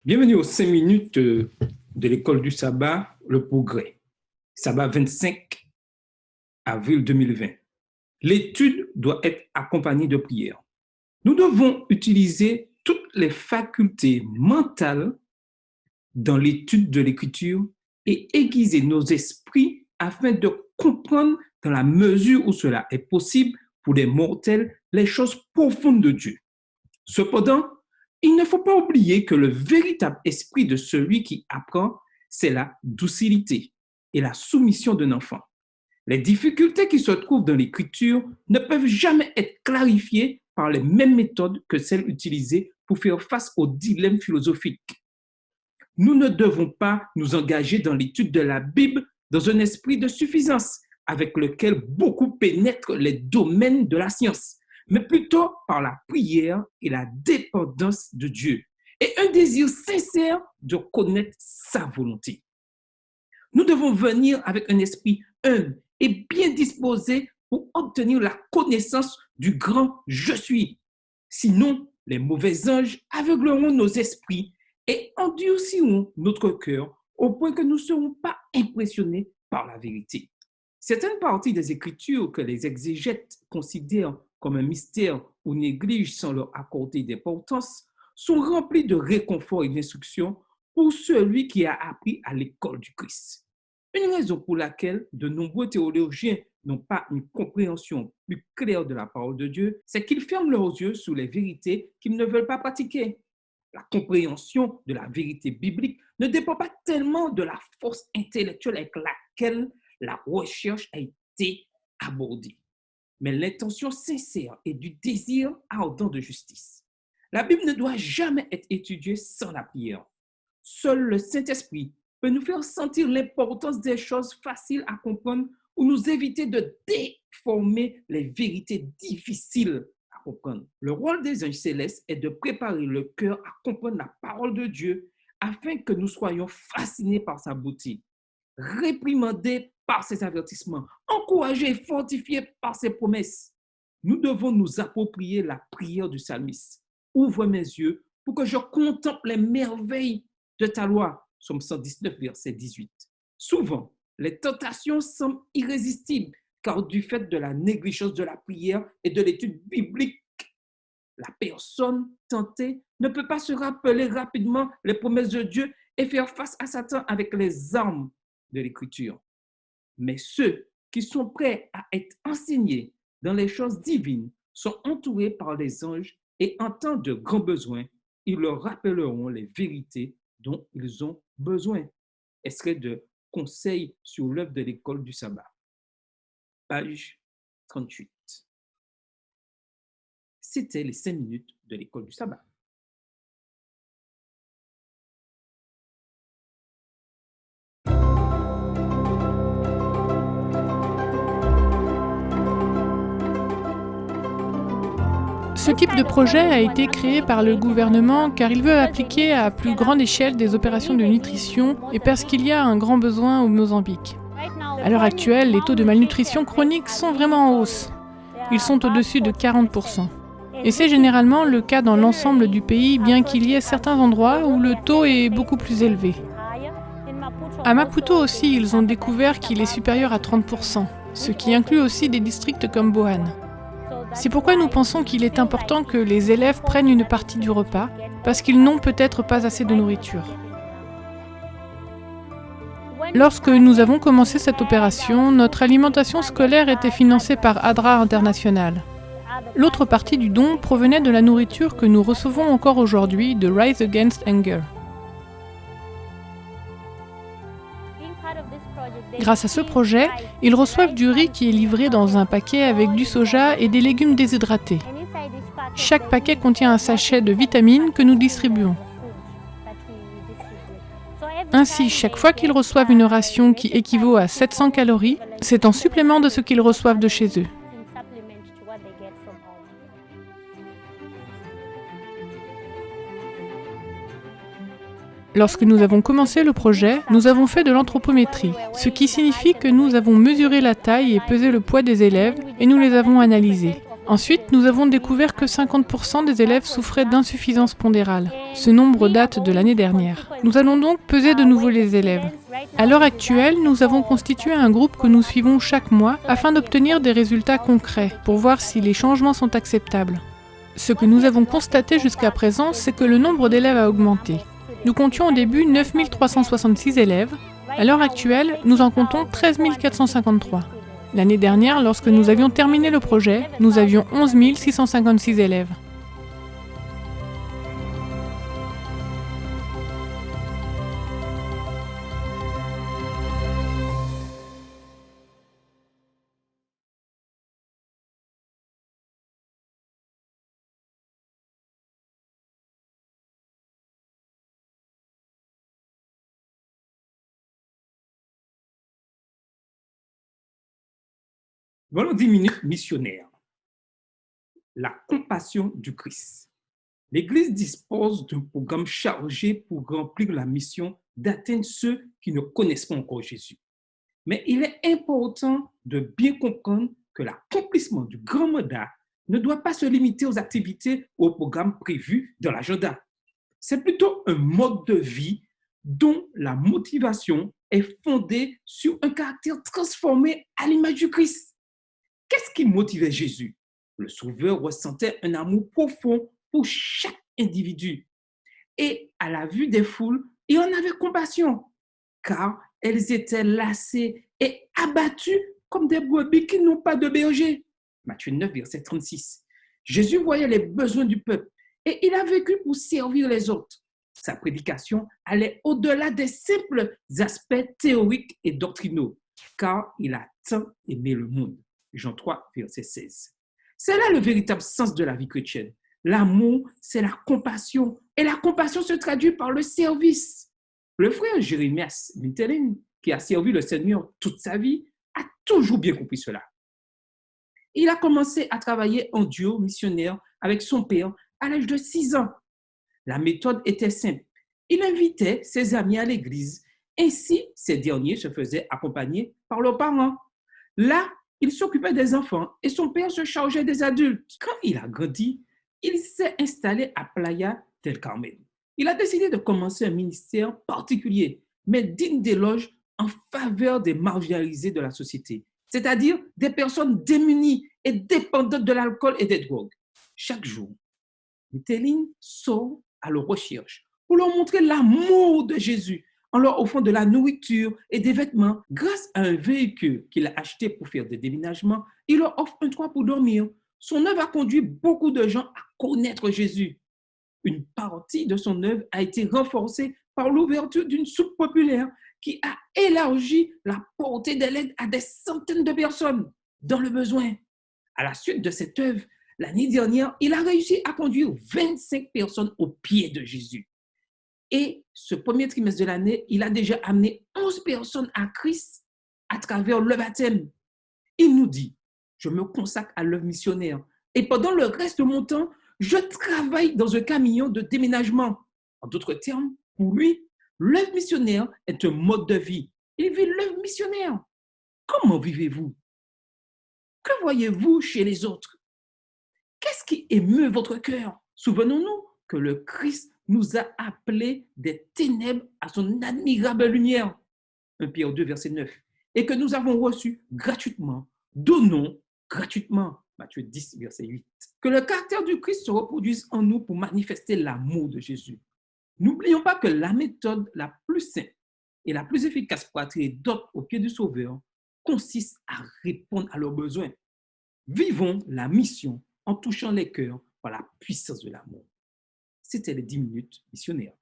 Bienvenue aux 5 minutes de l'école du sabbat, le progrès. Sabbat 25 avril 2020. L'étude doit être accompagnée de prières. Nous devons utiliser toutes les facultés mentales dans l'étude de l'écriture et aiguiser nos esprits afin de comprendre dans la mesure où cela est possible pour les mortels les choses profondes de Dieu. Cependant, il ne faut pas oublier que le véritable esprit de celui qui apprend, c'est la docilité et la soumission d'un enfant. Les difficultés qui se trouvent dans l'écriture ne peuvent jamais être clarifiées par les mêmes méthodes que celles utilisées pour faire face aux dilemmes philosophiques. Nous ne devons pas nous engager dans l'étude de la Bible dans un esprit de suffisance avec lequel beaucoup pénètrent les domaines de la science, mais plutôt par la prière et la dépendance de Dieu et un désir sincère de connaître sa volonté. Nous devons venir avec un esprit humble et bien disposé pour obtenir la connaissance du grand « Je suis ». Sinon, les mauvais anges aveugleront nos esprits et endurciront notre cœur au point que nous ne serons pas impressionnés par la vérité. Certaines parties des Écritures que les exégètes considèrent comme un mystère ou négligent sans leur accorder d'importance sont remplies de réconfort et d'instruction pour celui qui a appris à l'école du Christ. Une raison pour laquelle de nombreux théologiens n'ont pas une compréhension plus claire de la parole de Dieu, c'est qu'ils ferment leurs yeux sur les vérités qu'ils ne veulent pas pratiquer. La compréhension de la vérité biblique ne dépend pas tellement de la force intellectuelle avec laquelle la recherche a été abordée, mais l'intention sincère et du désir ardent de justice. La Bible ne doit jamais être étudiée sans la prière. Seul le Saint-Esprit peut nous faire sentir l'importance des choses faciles à comprendre ou nous éviter de déformer les vérités difficiles à comprendre. Le rôle des anges célestes est de préparer le cœur à comprendre la parole de Dieu afin que nous soyons fascinés par sa beauté, réprimandés par ses avertissements, encouragés et fortifiés par ses promesses. Nous devons nous approprier la prière du psalmiste. Ouvre mes yeux pour que je contemple les merveilles de ta loi. Psaume 119, verset 18. Souvent, les tentations semblent irrésistibles car du fait de la négligence de la prière et de l'étude biblique, la personne tentée ne peut pas se rappeler rapidement les promesses de Dieu et faire face à Satan avec les armes de l'Écriture. Mais ceux qui sont prêts à être enseignés dans les choses divines sont entourés par les anges et en temps de grands besoins, ils leur rappelleront les vérités dont ils ont besoin. Extrait de Conseils sur l'œuvre de l'école du sabbat. Page 38. C'était les 5 minutes de l'école du sabbat. Ce type de projet a été créé par le gouvernement car il veut appliquer à plus grande échelle des opérations de nutrition et parce qu'il y a un grand besoin au Mozambique. À l'heure actuelle, les taux de malnutrition chronique sont vraiment en hausse. Ils sont au-dessus de 40%. Et c'est généralement le cas dans l'ensemble du pays, bien qu'il y ait certains endroits où le taux est beaucoup plus élevé. À Maputo aussi, ils ont découvert qu'il est supérieur à 30%, ce qui inclut aussi des districts comme Bohan. C'est pourquoi nous pensons qu'il est important que les élèves prennent une partie du repas, parce qu'ils n'ont peut-être pas assez de nourriture. Lorsque nous avons commencé cette opération, notre alimentation scolaire était financée par ADRA International. L'autre partie du don provenait de la nourriture que nous recevons encore aujourd'hui de Rise Against Hunger. Grâce à ce projet, ils reçoivent du riz qui est livré dans un paquet avec du soja et des légumes déshydratés. Chaque paquet contient un sachet de vitamines que nous distribuons. Ainsi, chaque fois qu'ils reçoivent une ration qui équivaut à 700 calories, c'est en supplément de ce qu'ils reçoivent de chez eux. Lorsque nous avons commencé le projet, nous avons fait de l'anthropométrie, ce qui signifie que nous avons mesuré la taille et pesé le poids des élèves et nous les avons analysés. Ensuite, nous avons découvert que 50% des élèves souffraient d'insuffisance pondérale. Ce nombre date de l'année dernière. Nous allons donc peser de nouveau les élèves. À l'heure actuelle, nous avons constitué un groupe que nous suivons chaque mois afin d'obtenir des résultats concrets pour voir si les changements sont acceptables. Ce que nous avons constaté jusqu'à présent, c'est que le nombre d'élèves a augmenté. Nous comptions au début 9 366 élèves. À l'heure actuelle, nous en comptons 13 453. L'année dernière, lorsque nous avions terminé le projet, nous avions 11 656 élèves. Voilà 10 minutes missionnaires. La compassion du Christ. L'Église dispose d'un programme chargé pour remplir la mission d'atteindre ceux qui ne connaissent pas encore Jésus. Mais il est important de bien comprendre que l'accomplissement du grand mandat ne doit pas se limiter aux activités ou aux programmes prévus dans l'agenda. C'est plutôt un mode de vie dont la motivation est fondée sur un caractère transformé à l'image du Christ. Qu'est-ce qui motivait Jésus? Le Sauveur ressentait un amour profond pour chaque individu. Et à la vue des foules, il en avait compassion, car elles étaient lassées et abattues comme des brebis qui n'ont pas de berger. Matthieu 9, verset 36. Jésus voyait les besoins du peuple et il a vécu pour servir les autres. Sa prédication allait au-delà des simples aspects théoriques et doctrinaux, car il a tant aimé le monde. Jean 3, verset 16. C'est là le véritable sens de la vie chrétienne. L'amour, c'est la compassion. Et la compassion se traduit par le service. Le frère Jérémias Mintelin, qui a servi le Seigneur toute sa vie, a toujours bien compris cela. Il a commencé à travailler en duo missionnaire avec son père à l'âge de 6 ans. La méthode était simple. Il invitait ses amis à l'église. Ainsi, ces derniers se faisaient accompagner par leurs parents. Là, il s'occupait des enfants et son père se chargeait des adultes. Quand il a grandi, il s'est installé à Playa del Carmen. Il a décidé de commencer un ministère particulier, mais digne d'éloge en faveur des marginalisés de la société, c'est-à-dire des personnes démunies et dépendantes de l'alcool et des drogues. Chaque jour, Mitteline sort à leur recherche pour leur montrer l'amour de Jésus en leur offrant de la nourriture et des vêtements. Grâce à un véhicule qu'il a acheté pour faire des déménagements, il leur offre un toit pour dormir. Son œuvre a conduit beaucoup de gens à connaître Jésus. Une partie de son œuvre a été renforcée par l'ouverture d'une soupe populaire qui a élargi la portée de l'aide à des centaines de personnes dans le besoin. À la suite de cette œuvre, l'année dernière, il a réussi à conduire 25 personnes au pied de Jésus. Et ce premier trimestre de l'année, il a déjà amené 11 personnes à Christ à travers le baptême. Il nous dit, je me consacre à l'œuvre missionnaire et pendant le reste de mon temps, je travaille dans un camion de déménagement. En d'autres termes, pour lui, l'œuvre missionnaire est un mode de vie. Il vit l'œuvre missionnaire. Comment vivez-vous? Que voyez-vous chez les autres? Qu'est-ce qui émeut votre cœur? Souvenons-nous que le Christ nous a appelés des ténèbres à son admirable lumière. 1 Pierre 2, verset 9. Et que nous avons reçu gratuitement. Donnons gratuitement. Matthieu 10, verset 8. Que le caractère du Christ se reproduise en nous pour manifester l'amour de Jésus. N'oublions pas que la méthode la plus simple et la plus efficace pour attirer d'autres au pied du Sauveur consiste à répondre à leurs besoins. Vivons la mission en touchant les cœurs par la puissance de l'amour. C'était les 10 minutes missionnaires.